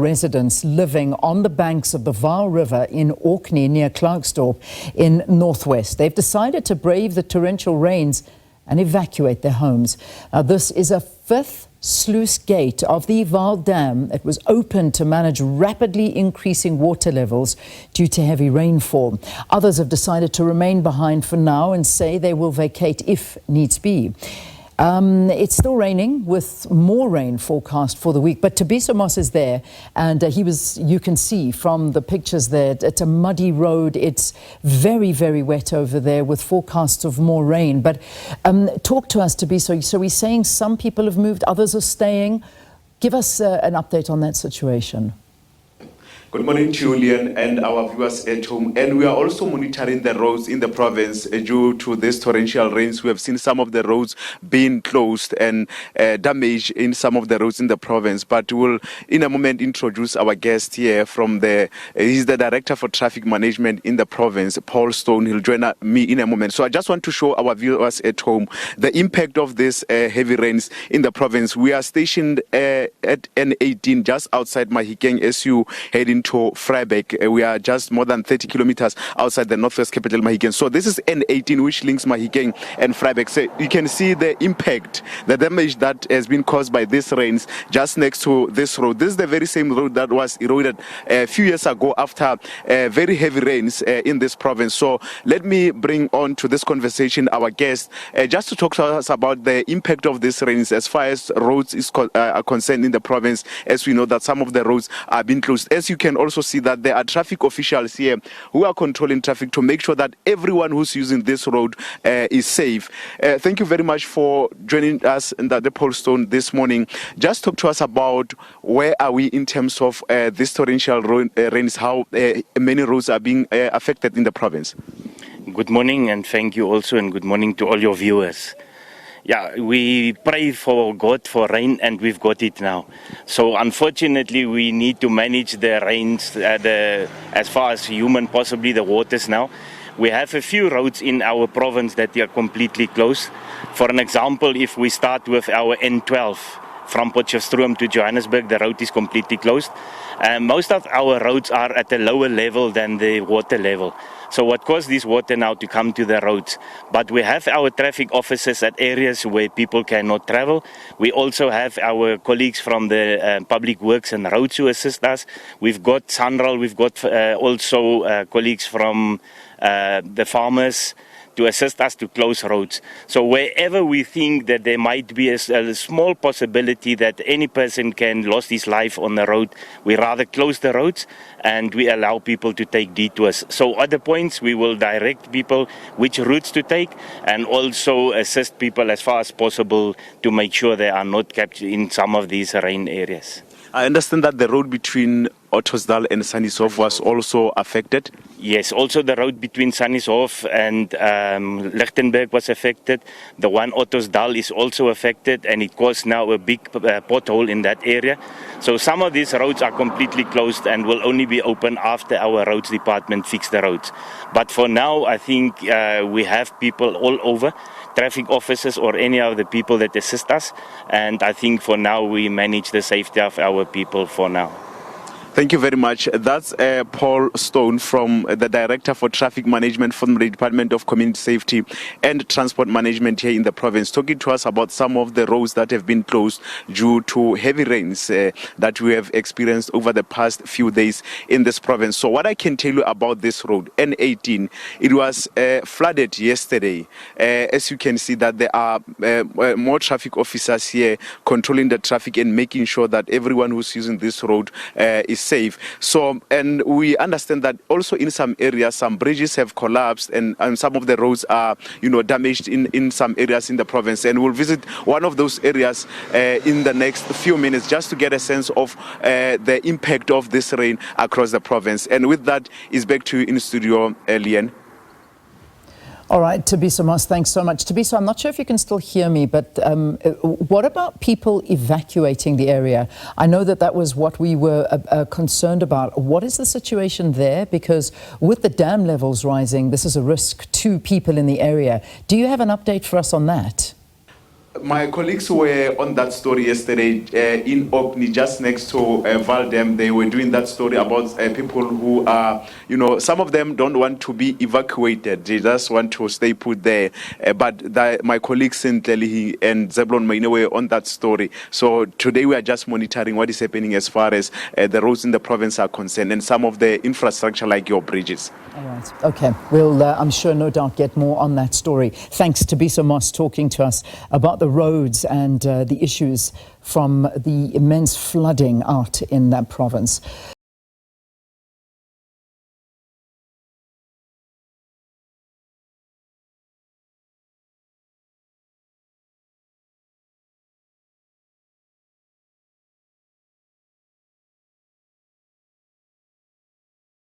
Residents living on the banks of the Vaal River in Orkney near Klerksdorp in northwest. They've decided to brave the torrential rains and evacuate their homes. Now, this is a fifth sluice gate of the Vaal Dam that was opened to manage rapidly increasing water levels due to heavy rainfall. Others have decided to remain behind for now and say they will vacate if needs be. It's still raining with more rain forecast for the week, but Thabiso Moss is there and you can see from the pictures there, it's a muddy road. It's very, very wet over there with forecasts of more rain. But talk to us, Thabiso. So we're saying some people have moved, others are staying. Give us an update on that situation. Good morning, Julian, and our viewers at home. And we are also monitoring the roads in the province due to this torrential rains. We have seen some of the roads being closed and damage in some of the roads in the province. But we'll, in a moment, introduce our guest here from he's the Director for Traffic Management in the province, Paul Stone. He'll join me in a moment. So I just want to show our viewers at home the impact of this heavy rains in the province. We are stationed at N18 just outside Mahikeng as you head into Vryburg. We are just more than 30 kilometers outside the northwest capital, Mahikeng. So this is N18, which links Mahikeng and Vryburg. So you can see the impact, the damage that has been caused by these rains just next to this road. This is the very same road that was eroded a few years ago after very heavy rains in this province. So let me bring on to this conversation our guest just to talk to us about the impact of these rains as far as roads are concerned in the province, as we know that some of the roads are being closed. As you can also see that there are traffic officials here who are controlling traffic to make sure that everyone who's using this road is safe. Thank you very much for joining us in the Paul Stone this morning. Just talk to us about where are we in terms of this torrential rains, how many roads are being affected in the province. Good morning, and thank you also, and good morning to all your viewers. Yeah, we pray for God for rain, and we've got it now. So unfortunately, we need to manage the rains as far as human, possibly the waters now. We have a few roads in our province that are completely closed. For an example, if we start with our N12 from Potchefstroom to Johannesburg, the road is completely closed. Most of our roads are at a lower level than the water level. So what caused this water now to come to the roads? But we have our traffic officers at areas where people cannot travel. We also have our colleagues from the Public Works and Roads who assist us. We've got Sanral, we've got also colleagues from the farmers to assist us to close roads. So wherever we think that there might be a small possibility that any person can lose his life on the road, we rather close the roads and we allow people to take detours. So at the points we will direct people which routes to take and also assist people as far as possible to make sure they are not captured in some of these rain areas. I understand that the road between Ottosdal and Sannieshof was also affected? Yes, also the road between Sannieshof and Lichtenburg was affected. The one Ottosdal is also affected, and it caused now a big pothole in that area. So some of these roads are completely closed and will only be open after our roads department fix the roads. But for now, I think we have people all over, traffic officers or any of the people that assist us. And I think for now, we manage the safety of our people for now. Thank you very much. That's Paul Stone, from the Director for Traffic Management from the Department of Community Safety and Transport Management here in the province, talking to us about some of the roads that have been closed due to heavy rains that we have experienced over the past few days in this province. So what I can tell you about this road, N18, it was flooded yesterday. As you can see that there are more traffic officers here controlling the traffic and making sure that everyone who's using this road is safe. So, and we understand that also in some areas, some bridges have collapsed and some of the roads are, damaged in some areas in the province. And we'll visit one of those areas in the next few minutes just to get a sense of the impact of this rain across the province. And with that, is back to you in studio, Lian. All right, Thabiso Moss, thanks so much. Thabiso, I'm not sure if you can still hear me, but what about people evacuating the area? I know that was what we were concerned about. What is the situation there? Because with the dam levels rising, this is a risk to people in the area. Do you have an update for us on that? My colleagues were on that story yesterday in Orkney, just next to Vaal Dam. They were doing that story about people who are, some of them don't want to be evacuated. They just want to stay put there. My colleagues Sintleli and Zeblon Maine were on that story. So today we are just monitoring what is happening as far as the roads in the province are concerned and some of the infrastructure like your bridges. All right. Okay. We'll, I'm sure, no doubt, get more on that story. Thanks to Thabiso Moss talking to us about the roads and the issues from the immense flooding out in that province.